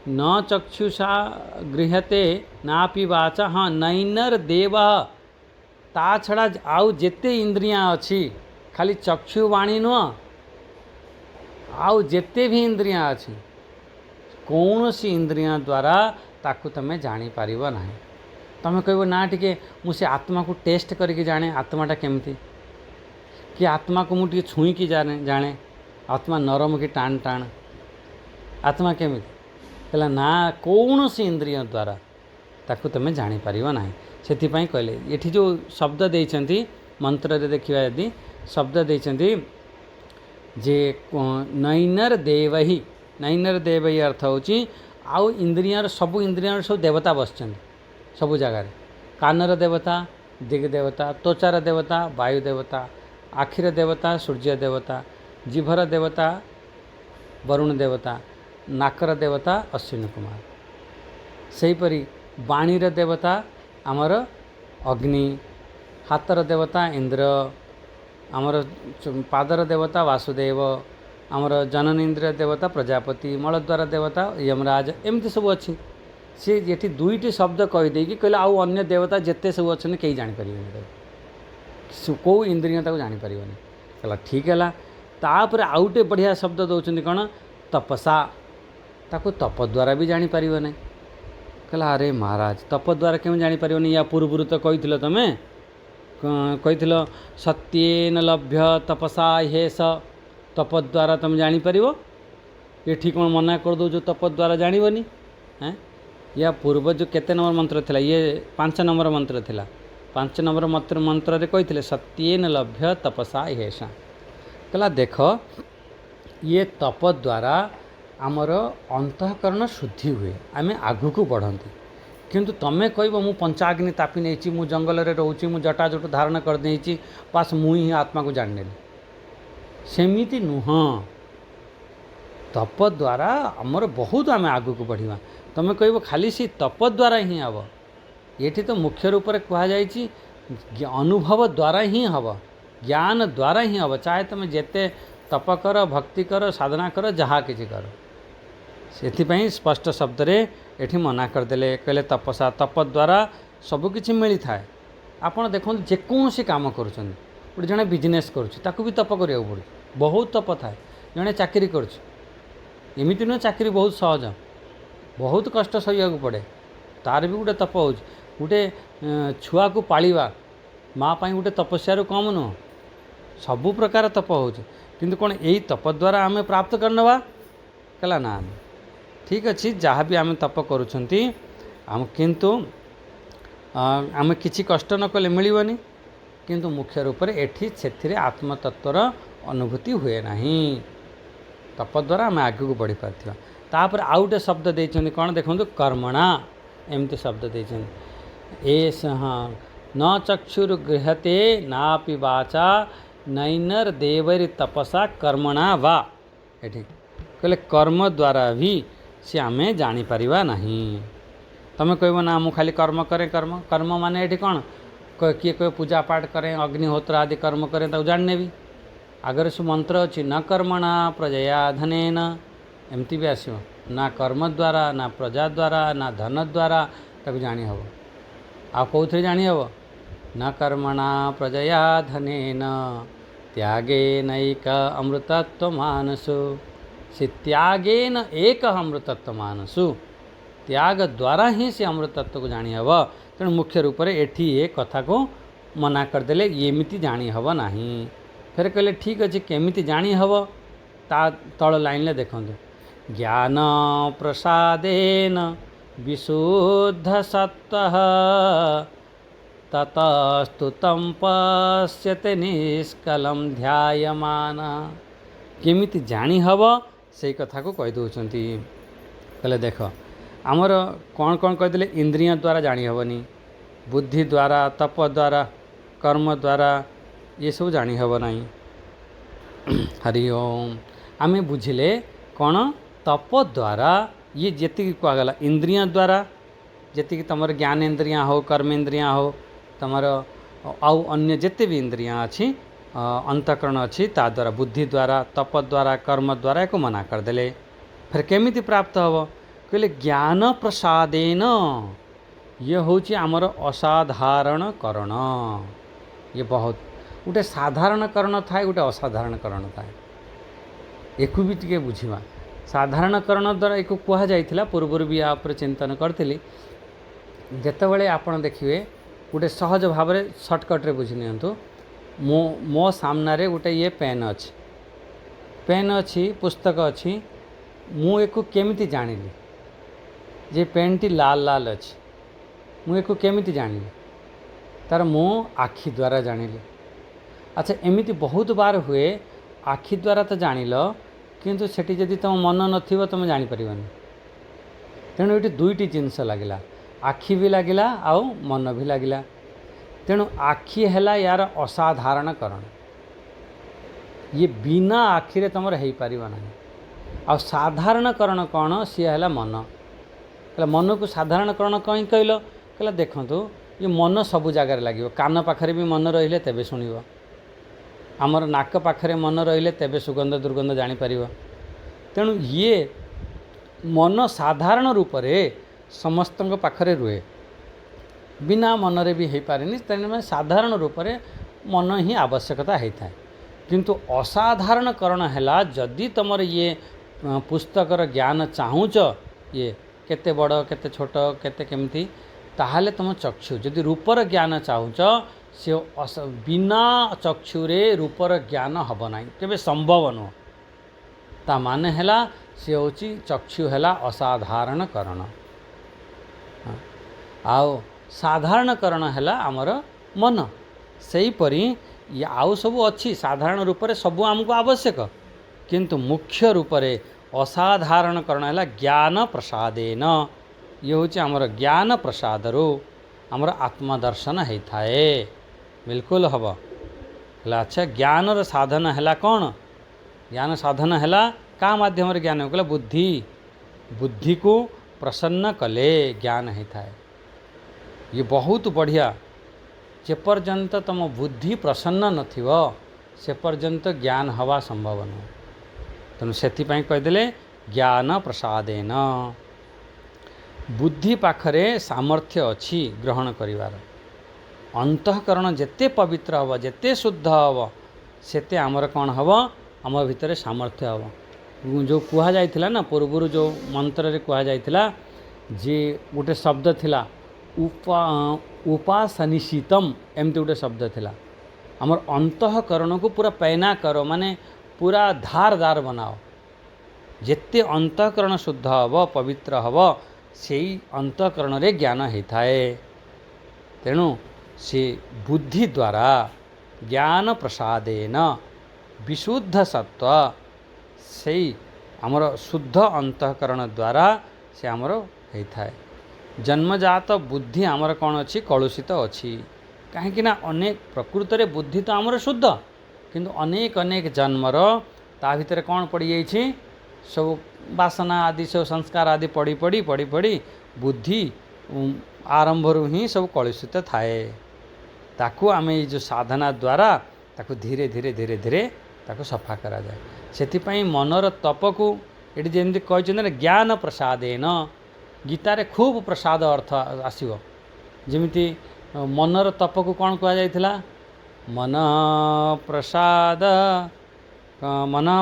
न चक्षुषा गृह्यते नापि वाचा हाँ नैनर देव ता छड़ा आउ जेते इंद्रिया अच्छी खाली चक्षु वाणी नुह आउ जेते भी इंद्रिया अच्छी कौन सी इंद्रिया द्वारा ताकू तमें जापर ना तमें कह ना टे मुझे आत्मा को टेस्ट करके जाने आत्माटा केमती कि आत्मा को मुझे छुईकी जाने आत्मा नरम कि टाण टाण आत्मा केमी कहला ना कौन सी इंद्रिय द्वारा ताकू तमें जापर ना से कहले ये जो शब्द देइचंती मंत्र रे देखिबा यदि शब्द देइचंती जे नैनर देव ही नैनर देव ही अर्थ होची आउ इंद्रियर सबू इंद्रियर सब देवता बसचंती सबू जगार कानर देवता दिग देवता त्वचार देवता वायु देवता आखिर देवता सूर्य देवता जिभर देवता वरुण देवता नाकर देवता अश्विनी कुमार सेहीपरि वाणीर देवता आमर अग्नि हाथर देवता इंद्र आमर पादर देवता वासुदेव आमर जननेन्द्रिय देवता प्रजापति मलद्वार देवता यमराज एमती सब अच्छी सी ये दुईटी शब्द कहीदे कि कहले आउ अन्य देवता जिते सब अच्छे कहीं जापर कौ इंद्रिय जापर कहला ठीक है। तापर आउटे बढ़िया शब्द दौरान कौन तपसा ताको तप द्वारा भी जापर ना कहला अरे महाराज तप द्वारा केम जापर या पूर्व तो कही तुम्हें कही सत्येन लभ्य तपसा हेस तप द्वारा तुम जापर ये ठीक कौन मना कर दो जो तप द्वारा जानवनी हैं या पूर्व जो केते नंबर मंत्र थिला ये 5 नंबर मंत्र थिला 5 नंबर मंत्र रे कही सत्येन लभ्य तपसा हेषा कहला देख ये तप द्वारा आमर अंतःकरण शुद्धि हुए आम आगु को बढ़ती किंतु तमें कह मु पंचाग्नि तापी नहीं मु जंगल रे रोची मु जटाजुट धारण कर देची पास मुई आत्मा को जान नेली सेमिति नुह तप द्वारा आमर बहुत आम आगु को बढ़िया तमें कह खाली सी तप द्वारा ही हम ये तो मुख्य रूप से कहुई अनुभव द्वारा ही हम ज्ञान द्वारा ही हम चाहे तुम जेते तप कर भक्ति कर साधना कर जहाँ किसी कर से स्पष्ट शब्द रे एठी मना करदे कहले तपसा तप द्वारा सबकि मिली थाए आपड़ देखो जेकोसी काम कर जड़े बिजनेस करुँ भी तप करा पड़े बहुत तप थाए जड़े चाकरी करमती नुह चाकरी बहुत सहज बहुत कष्ट सहिया पड़े तार भी गोटे तप हो गोटे छुआ को पालिबा माँ पाई गोटे तपस्या कम नुह सबु प्रकार तप हो किंतु कौन यही तप द्वारा आम प्राप्त करनवा कहला ना ठीक अच्छे जहाँ भी आम तप करुँच आम किंतु आम किसी कष्ट न कले मिलनी किंतु मुख्य रूप से एठी से आत्मतत्वर अनुभूति हुए ना तप द्वारा आम आगे को बढ़ी पार्थिबा। तापर आउ गोटे शब्द देइछन्ति कौन देखो कर्मणा एमती शब्द देइछन्ति एस हाँ न चक्षुर्गृह्यते नापि वाचा नैनर देवैर तपसा कर्मणा वा एठी कहले कर्म द्वारा भी सी आम जापर ना तमें कह ना मु खाली कर्म करें कर्म कर्म माने ये कौन किए कह पूजा पाठ करें अग्निहोत्र आदि कर्म करें तो जान भी आगर से मंत्र अच्छी न कर्मणा प्रजया धनेन एमती भी आसो ना कर्म द्वारा ना प्रजा द्वारा ना धन द्वारा ताको जानी हम आ कौन जानी हम न कर्मणा प्रजया धनेन त्यागे नैक अमृतत्व मानसु से त्यागेन एक अमृतत्व मानसु त्याग द्वारा ही से अमृतत्व को जानी हम तेणु मुख्य रूप से एठी ये कथा को मना करदे एमती जानी हम ना फिर कहले ठीक अच्छे केमिति जानी हब ता तल लाइन देखो ज्ञान प्रसादेन विशुद्ध सत्वः ततस्तु तं पश्यते निष्कलं ध्यायमान। केमिति जानी हब से कथा को कही दौरान कहले देख आमर कौन कौन कहते इंद्रिय द्वारा जानी हेनी बुद्धि द्वारा तप द्वारा कर्म द्वारा ये सब जानी हेब ना। हरि ओम आमे बुझिले कौन तप द्वारा ये जी कहगला इंद्रिय द्वारा जी तुम ज्ञानेन्द्रिय हो कर्मेन्द्रिया हो तुम आउ अन्य जिते भी इंद्रिया अच्छी अंतःकरण अच्छी ता द्वारा बुद्धि द्वारा तप द्वारा कर्म द्वारा एक मना करदे। फिर केमिति प्राप्त हम कहले ज्ञान प्रसादेन ये हूँ आमर असाधारण करण। ये बहुत गोटे साधारण करण थाए गोटे असाधारण करण थाए एक भी टे बुझा। साधारण करण द्वारा एक कह जाइथिला पूर्व भी या चिंतन करी जितेबाला आपड़ देखिए गोटे सहज भाव में सर्टकट्रे बुझी नियंतु मो सामने गोटे ये पेन अच्छी पुस्तक अच्छी मु एक केमिति जानिली जे पेन टी लाल लाल अच्छी मु एक केमिति जानिली तार मो आखि द्वारा जानिली। अच्छा एमिति बहुत बार हुए आखि द्वारा तो जानिल किंतु सेठी जदि तुम मन नथिबो तुम जानि परिबनी। तेणु ये दुईटी जिनस लगिला आखि भी लगिला आउ मन भी लगिला। तेणु आखि हैला यार असाधारण करण ये बिना आखिरे तुम हो पारिबा नहीं। आ साधारणकरण कौन सी है मन कहला मन को साधारणकरण कहीं कहल कहला देखंतु ये मन सबु जगार लगे कान पाखरे भी मन रहिले तेबे सुनिब आमर नाक पाखरे मन रहिले तेबे सुगंध दुर्गंध जानीपर। तेणु ये मन साधारण रूप से समस्त पाखरे रुहे बिना मनरे भी हो पारे। तेणु साधारण रूप से मन ही आवश्यकता होता है किंतु असाधारणकरण है जदि तुम ये पुस्तकर ज्ञान चाहूच ये केते बड़ केते छोट केते केमती ताहले तुम चक्षु जदि रूपर ज्ञान चाहूच से बिना चक्षुरे रूपर ज्ञान हब ना केबे संभव नुह। ता माने हैला से होची चक्षु हैला असाधारणकरण आओ साधारणकरण हैला आमर मन सही परी ये आउ सब अच्छी साधारण रूप से सबू आमको आवश्यक किंतु मुख्य रूप से असाधारणकरण है ज्ञान प्रसादेन ये हूँ आमर ज्ञान प्रसाद रू आमर आत्मदर्शन होता है बिल्कुल हम। अच्छा ज्ञानर साधन है कौन ज्ञान साधन है क्या माध्यम ज्ञान हो बुद्धि बुद्धि को प्रसन्न कले ज्ञान होता है। ये बहुत बढ़िया जे पर्यंत तुम बुद्धि प्रसन्न नथिव से पर्यंत ज्ञान हवा संभव न। तेणु से कहीदे ज्ञान प्रसादेन बुद्धि पाखरे सामर्थ्य अच्छी ग्रहण करिवार अंतःकरण जेते पवित्र हम जेते शुद्ध हम सेते आमर कौन हम आम भितर सामर्थ्य हम। जो कह जाइथिला ना पूर्व जो मंत्र रे कह जाइथिला जे गोटे शब्द थिला उपासनिशीतम एमती गोटे शब्द थिला आमर अंतःकरण को पूरा पैना करो माने पूरा धारदार बनाओ जेते अंतःकरण शुद्ध हम पवित्र हम से अंतःकरण रे ज्ञान होता है। तेणु से बुद्धि द्वारा ज्ञान प्रसादेन विशुद्ध सत्व से आमर शुद्ध अंतःकरण द्वारा से आमर होता है। जन्मजात बुद्धि आमर कौन अच्छी कलुषित अच्छी कहीं अनेक प्रकृत रे बुद्धि तो आमर शुद्ध किंतु अनेक अनेक जन्मर ता भितर कौन पड़ जाइए सब वासना आदि सब संस्कार आदि पड़ी पड़ी पड़ी पड़ी बुद्धि आरंभ ही सब कलुषित थाए। ताकू आम जो साधना द्वारा ताकू धीरे धीरे धीरे धीरे ताकू सफा करा जाए। सेथिपाई मनर तप को ये जमी कही ज्ञान प्रसादेन गीतारे खूब प्रसाद अर्थ आसो जमीती मनर तप को कौन कह जाइथिला मन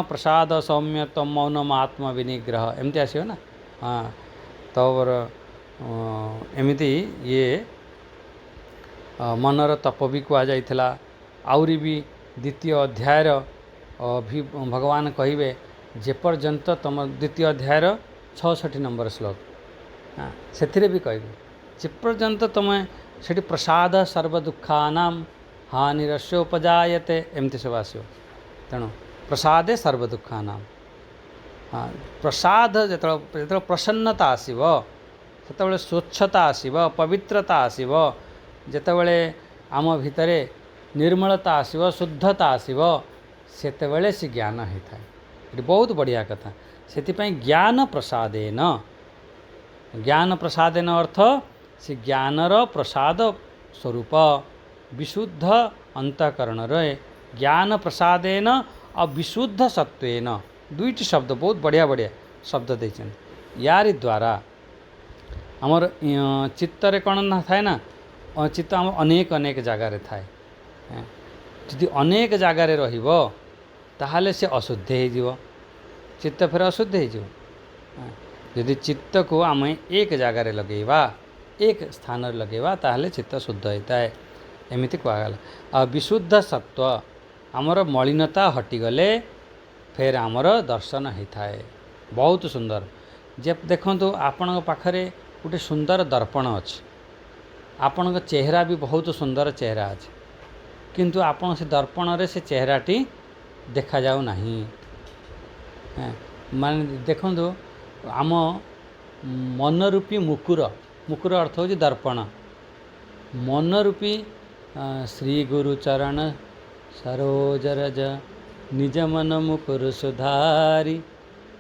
प्रसाद सौम्य तम मौनम आत्म विनिग्रह एमती आसो ना। हाँ तबर एमती ये मनर तप भी कह जाइथिला आउरी भी द्वितीय अध्यायर भी भगवान कहिबे जेपर्यंत तुम द्वितीय अध्यायर 66 नंबर श्लोक हाँ से भी कह जेपर्यंत तुम से प्रसाद सर्वदुखानां हानिरस्योपजायते एमती सब आसो तेणु प्रसादे सर्वदुखानां हाँ प्रसाद जो प्रसन्नता आसव सेतबेले स्वच्छता आसव पवित्रता आसव जेतेबेले आम भितर निर्मलता आसव शुद्धता आसव सेतेबेले से ज्ञान होता है। ये बहुत बढ़िया कथा से ज्ञान प्रसादेन ज्ञान प्रसादेन अर्थ से ज्ञानर प्रसाद स्वरूप विशुद्ध अंतःकरण रे ज्ञान प्रसादेन और विशुद्ध सत्वेन दुईटी शब्द बहुत बढ़िया बढ़िया शब्द देछन यारी द्वारा आमर चित्तरे कौन ना थाए ना चित्त आम अनेक अनेक जगार थाए यदि अनेक जगार रहिबो ताहाले से अशुद्ध हो चित्त फिर अशुद्ध हो यदि चित्त को आम एक जगार लगेवा एक स्थान लगेवा ताहाले चित्त शुद्ध होता है एमती कहगला आ विशुद्ध सत्व आमर मलिनता हटिगले फिर आमर दर्शन होता है बहुत सुंदर जे देखो आपण पाखरे गोटे सुंदर दर्पण अच्छे आपण चेहरा भी बहुत सुंदर चेहरा अच्छे किंतु आपण से दर्पण रे से चेहराटी देखा जाऊ नहीं माने देखो आम मनरूपी मुकुर मुकुर अर्थ हो दर्पण मनरूपी श्री गुरुचरण सरोजरज निज मन मुकुर सुधारी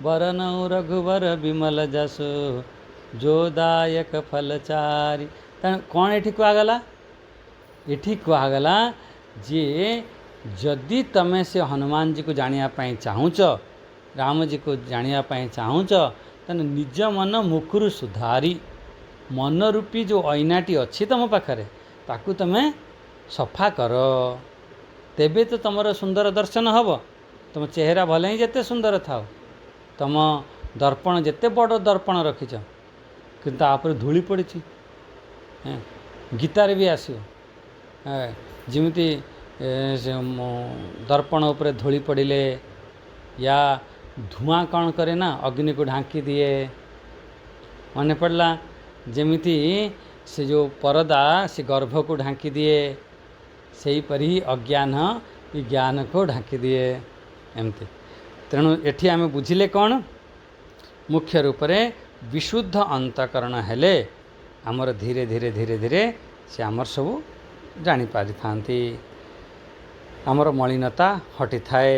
वरनौ रघुवर विमल जसो जोदायक फलचारी कौन ये कहगला ये कहगला जे जदि तमें से हनुमान जी को जानापी चाहूच राम जी को जानापी चाहूच तेना निज मन मुकुर सुधारी मन रूपी जो ऐनाटी अच्छी तुम पाखरे ताकू तमें सफा कर तेबे तो तुमर सुंदर दर्शन हम तुम चेहरा भले ही जिते सुंदर था तुम दर्पण जिते बड़ दर्पण रखीच किंतु आप धूली पड़ी गीतार भी आसो जमी दर्पण उपर धूली पड़े या धुआं कौन करे ना अग्नि को ढांकी दिए मन पड़ला जमीती से जो परदा से गर्भ को ढांकी दिए से परी अज्ञान ये ज्ञान को ढांकी दिए एमती तेणु एठी आमे बुझिले कौन मुख्य रूप से विशुद्ध अंतःकरण हेले आमर धीरे धीरे धीरे धीरे से आमर सब जापारि थांती आमर मलिनता हटी थाए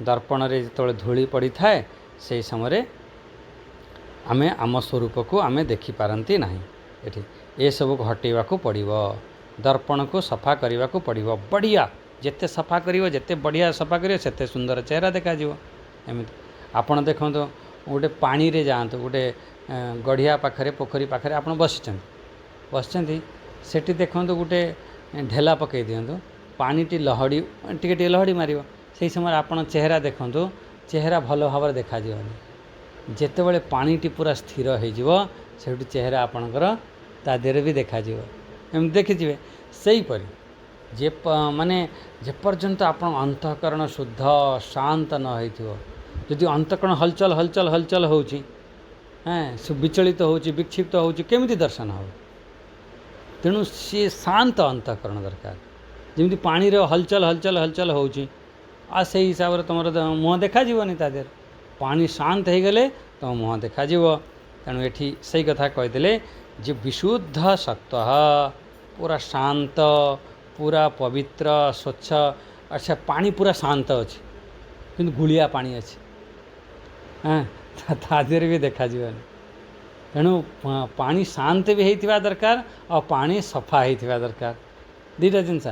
दर्पण रे जो धूली पड़ी थाए से समय आमे आम स्वरूप को आमे देखि पारंती नहीं एठी ए सब को हटेवा को पड़िबो दर्पण को सफा करने को पड़िबो बढ़िया जिते सफा करिवो जिते बढ़िया सफा करिवो सेते सुंदर चेहरा देखा जिवो एमती आपण देखंतो गोटे पानी रे जातु गोटे गढ़िया पाखरे पोखरी पाखरे आपण बसिचंती सेठी देखंतो गोटे ढेला पकई दियंतु पानी टी लहड़ी टिके लहड़ी मारिवो से समय आपण चेहरा देखंतु चेहरा भल भाव देखा जीवनी जेतेबेले पानी टी पूरा स्थिर हो चेहरा आपणकर ता देहरे भी देखा एम देखिए सही परी जे माने जेपर्यंत आपण अंतःकरण शुद्ध शांत न हो जदि अंतःकरण हलचल हलचल हलचल होची विचलित होची विक्षिप्त होची केमिति दर्शन हो तेणु सी शांत अंतःकरण दरकार जमी पानी रे हलचल हलचल हलचल होची आ से हिसाब से तुम मुँह देखा जीवनी ता देर पानी शांत हो गले तुम मुँह देखा तेणु ये सही कथा कहीदे जे विशुद्ध सत्व पूरा शांत पूरा पवित्र स्वच्छ अच्छा पानी पूरा शांत अच्छे किंतु गुलिया पानी अच्छे हाँ तादेर भी देखा तेणु पानी शांत भी होता दरकार और पानी सफा होता दरकार दुईटा जिनस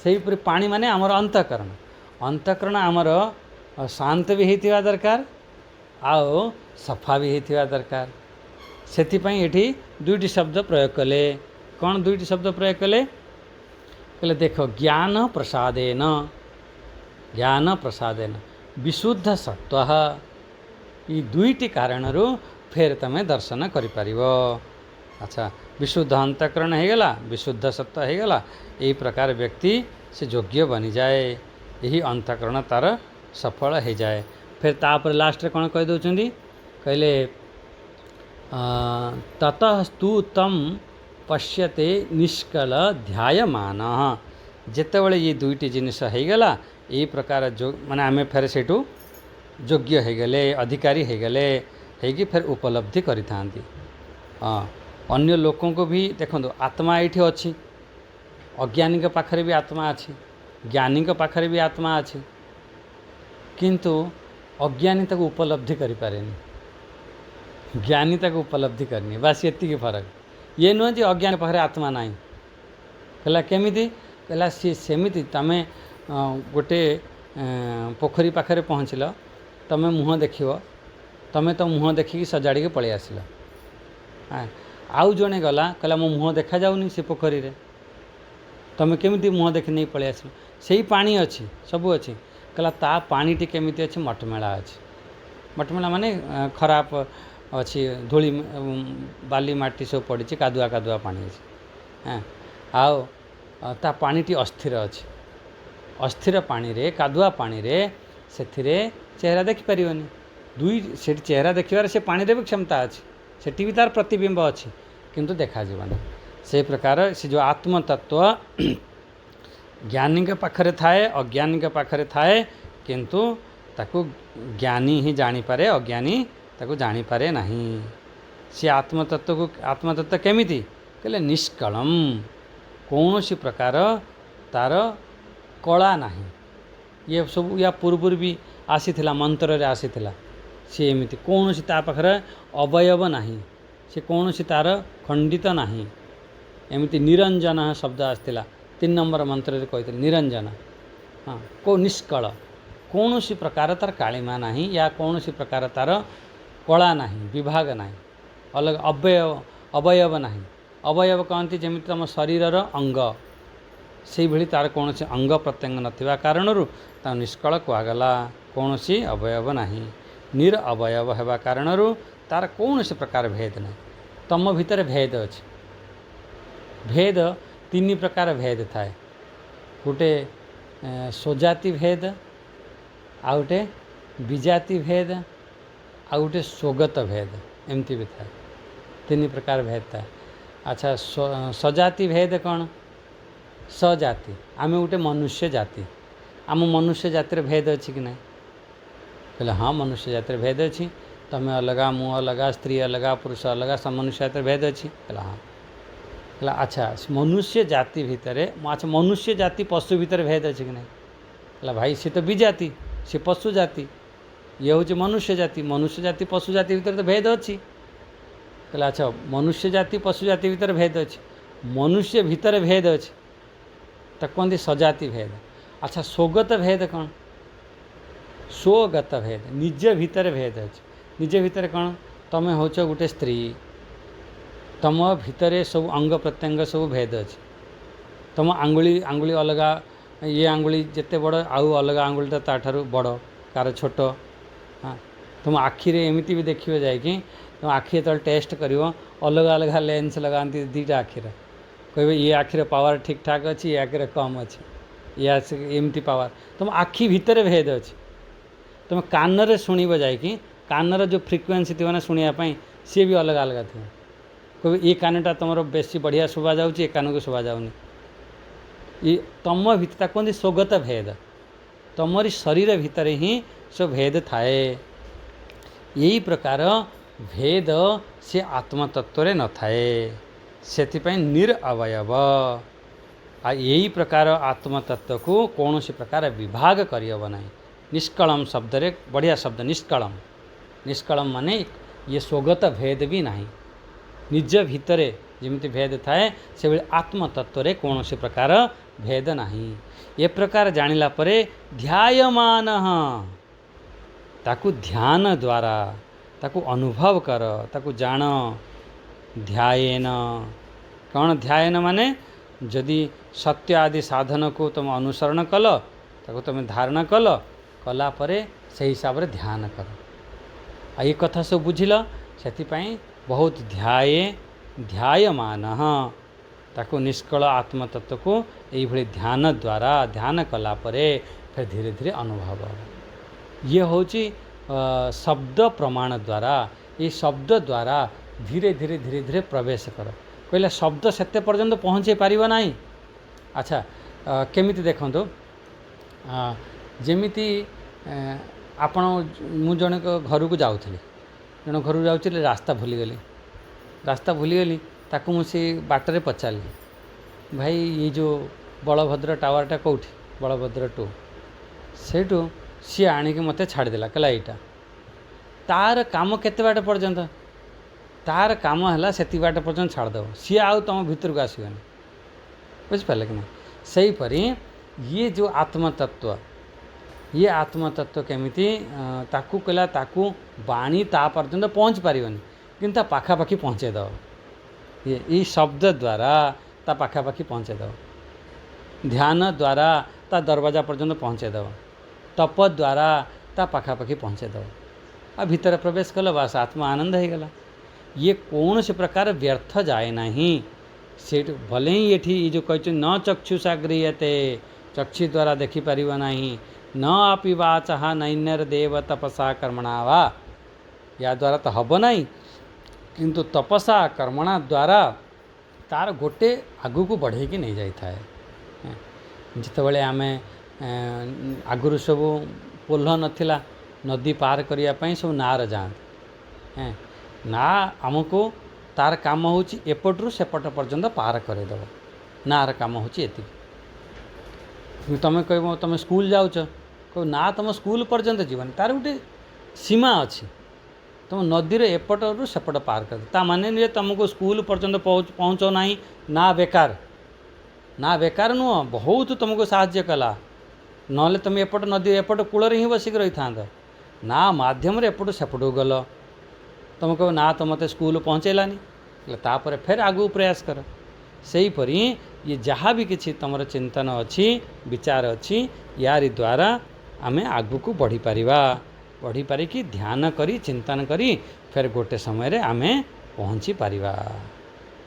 से पानी माने आमर अंतःकरण अंतःकरण आमर शांत भी होता दरकार आओ सफा भी होता दरकार से ये दुईटी शब्द प्रयोग कले कौन दुईटी शब्द प्रयोग कले कहले देख ज्ञान प्रसादेन विशुद्ध सत्व ये दुईटी कारण फिर तमें दर्शन करिपार अच्छा विशुद्ध अंतःकरण हो गला विशुद्ध सत्व हो गला यही प्रकार व्यक्ति से योग्य बनी जाए यही अंतःकरण तार सफल हो जाए। फिर तापर लास्ट रे कौन कह दौरान कहले ततः तु तम पश्यते निष्कल ध्यायमान। जेतेबेले ये दुईटी जिनिस होगला यही प्रकार जो माने आम फेर से योग्य होगले अधिकारी होगले होगी फिर उपलब्धि करि थांती। हाँ अन्य लोकों को भी देखो आत्मा ये अच्छी, अज्ञानी के पाखरे भी आत्मा अच्छी, ज्ञानी के पाखरे भी आत्मा अच्छी, किंतु अज्ञानी तक उपलब्धि करि पारेनी, ज्ञानी तक उपलब्धि करनी, बस ये फरक। ये नुह कि अज्ञानी पाखरे आत्मा ना कहला केमिति कहला सी सेमिति तमें गोटे पोखरी पाखरे पहुँचल, तमें मुँह देख, तमें तो मुँह देखिकी सजाड़ी के पलि आसिल। आउ जड़े गला कहला मो मुँह देखा जाऊनी से पोखरी रे, तमें केमिति मुँह देखि नहीं पलि आसिल, से ही पानी अच्छी सबू अच्छी। कहला ता पानीटी केमिति अच्छी मटमेला अच्छी, मटमेला माने खराब अच्छी, धूली बाली माटी सब पड़ी कादुआ कादुआ पानी अच्छी। हाँ आओ ता पानीटी अस्थिर अच्छी, अस्थिर पानी रे कादुआ पानी रे से चेहरा देखिपारनी, दुई से चेहरा देखिबार से पानी रे भी क्षमता अच्छी, सेठी भी तार प्रतिबिंब अच्छी किंतु देखा जीवन। से प्रकार से जो आत्मतत्व ज्ञानी के पाखरे थाए अज्ञानी के पाखरे थाए, किंतु ताकू ज्ञानी ही जानीपारे, अज्ञानी ताकू जानीपारे नहीं। से आत्मतत्व केमिति कहले निष्कलम, कौन सी प्रकार तार कला नहीं। ये सब या पूर्व भी आसीथिला मंत्र रे आसीथिला, सी एमिति कौन सी ता पाखरे अवयव नहीं, से कौन सी तार खंडित नहीं। एमिति निरंजन शब्द आसला 3 नंबर मंत्र रे कहते निरंजन। हाँ को निष्कल, कौन सी प्रकार तार कालिमा नहीं या कौन सी प्रकार तार कला नहीं, विभाग नहीं, अलग अवयव नहीं। अवयव कहती जमी तुम शरीरर अंग, से भली तार कौन से अंग प्रत्यंग नथिबा कारणरू ता निष्कल कहगला, कौन सी अवयव नहीं। निर अवयव हेबा कारणरू तार कौन से प्रकार भेद नहीं। तम भितर भेद अच्छे, भेद 3 प्रकार भेद थाए, गोटे स्वजाति भेद, आ गोटे विजाति भेद, आ गोटे स्वगत भेद, एमती भी थाए 3 प्रकार भेद थाए। अच्छा स्वजाति भेद कौन? सजाति आम गोटे मनुष्य जाति, आम मनुष्य जातिर भेद अच्छी कि नहीं? कहले हाँ मनुष्य जातिर भेद अच्छी, तमें अलगा मु अलगा स्त्री अलगा पुरुष अलगा सब मनुष्य जातिर भेद अच्छी। कहला हाँ। कहला अच्छा मनुष्य जाति भितर, अच्छा मनुष्य जाति पशु भितर भेद अच्छी कि नहीं? कहला भाई सी तो विजाति, सी पशु जाति, ये हूँ मनुष्य जाति, मनुष्य जाति पशु जाति भितर तो भेद अच्छी। कहला अच्छा मनुष्य जाति पशु जाति भितर भेद अच्छी, मनुष्य भितर भेद अच्छी तो कहते सजाति भेद। अच्छा स्वगत भेद कौन? स्वगत भेद निज भितर भेद अच्छे, निज भितर कौन? तमें हूँ गोटे स्त्री, तम भितर सब अंग प्रत्यंग सब भेद अच्छे, तुम आंगुली आंगुली अलगा, ये आंगुली जिते बड़ आउ अलगा आंगुलीटा ताठारू बड़ कार छोट। हाँ तुम आखिरे एमती भी देखिए जाए कि तुम आखि जो टेस्ट कर अलग अलग लेंस लगाती 2टा आखिर, कहे ये आखिर पावर ठीक ठाक अच्छी, ये आखिर कम अच्छी, या एमती पावर। तुम आखि भितर भेद अच्छी, तुम कान शुणव जाए कि कानर जो फ्रिक्वेन्सी थी शुणापी सी भी अलग अलग थी, कहे ये कानटा तुम बेसी बढ़िया शुभा जाऊँ, ये कान को शुभा जाऊनी। ये तुम भितर कहते स्वगत भेद, तुमरी शरीर भितर ही सब भेद थाए। यही प्रकार भेद से आत्मतत्व न थाए, से निर अवयव। आ यही प्रकार आत्मतत्व को कौन सी प्रकार विभाग करहब ना। निष्कलम शब्द रे बढ़िया शब्द निष्कलम, निष्कलम माने ये स्वगत भेद भी नहीं, निज भितरे जमी भेद थाए से भाई आत्मतत्व रे कौन सी प्रकार भेद नहीं। ये प्रकार जानिला परे ध्यायमान, ताकू ध्यान द्वारा ताकू अनुभव कर, ताकू जान। ध्यायेन कौन? ध्यायेन माने जदि सत्य आदि साधन को तुम अनुसरण कल, ताकू तुम धारण कल, कला परे से हिसाब रे ध्यान कर। आ ये कथा सब बुझिल, से बहुत ध्यायमान ताकू निष्कल आत्मतत्व को यही ध्यान द्वारा ध्यान कला परे फिर धीरे धीरे अनुभव हो। ये हूँ शब्द प्रमाण द्वारा, ये शब्द द्वारा धीरे धीरे धीरे धीरे प्रवेश कर। कहले शब्द सेते पर्यंत पहुँचे पारिबो नाही। अच्छा केमिति देखंतु, जेमिति आपण मु जने घर को जाऊँगी, जन घर को जाऊँगी, रास्ता भूलीगली, रास्ता भूलीगली, ताकू मुझे बाटर पचारि भाई ये जो बलभद्र टावरटा कौटी, बलभद्र 2 सेठू सी आणिक मत छाड़देला, कहला यहाँ तार काम केते बाट पर्यंत, तार काम है से बाट पर्यंत छाड़देव, सी आउ तुम भीतर को आसबनी। बुझिपारे कि ना? सहीपरी ये जो आत्मतत्व, ये आत्मतत्व केमिति ताकू कहला, ताकू बाणी ता पर्यंत पहुँच पारिबनी, किंतु पाखापाखि पहुँचेदेव। ये शब्द द्वारा ता पाखापाखि पहुँचेदेव, ध्यान द्वारा ता दरवाजा पर्यंत पहुँचेदेव, तप द्वारा ता पाखापाखि पहुँचेदेव। आ भीतर प्रवेश कल, बस आत्मा आनंद हो गला। ये कौन से प्रकार व्यर्थ जाए नहीं। से भले ही ये जो कह न चक्षुषा गृह्यते, चक्षु द्वारा देखिपार नहीं, न अपि वाचा नैन्यर देव तपसा कर्मणा वा, या द्वारा तो हम ना, किंतु तपसा कर्मणा द्वारा तार गोटे आगू को बढ़े कि नहीं जाए। जितेबाला आम आगुरी सब पोल नाला, नदी पार करने सब नार जाते, ना आमको तार काम हूँ एपटू सेपट पर्यंत पार करदेव, नार काम हूँ ये। तुम कह तुम स्कूल जाऊच, कह ना तुम स्कूल पर्यंत जीवन, तार गोटे सीमा अच्छी, तुम नदी रे एपटू सेपट पार कर, ता माने तुमको स्कूल पर्यंत पहुँच ना, ना बेकार, ना बेकार नुह, बहुत तुमको साहाय्य कला, ना तुम एपट नदी एपट कूल ही बसिक रही था, ना माध्यम रे एपटू सेपटू गल, तुम कह ना तो मत स्कूल पहुँचेलानी, तापर फिर आगू प्रयास कर। सहीपरी ये जहाँ भी किसी तुम चिंतन अच्छी, विचार अच्छी, यारी द्वारा आम आगू को बढ़ी पारिबा, बढ़ी पारिकी ध्यान करी चिंतन करी फिर गोटे समय रे आमे पहुँची पारिबा।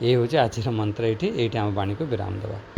ये हूँ आज मंत्र, ये आम वाणी को विराम देवा।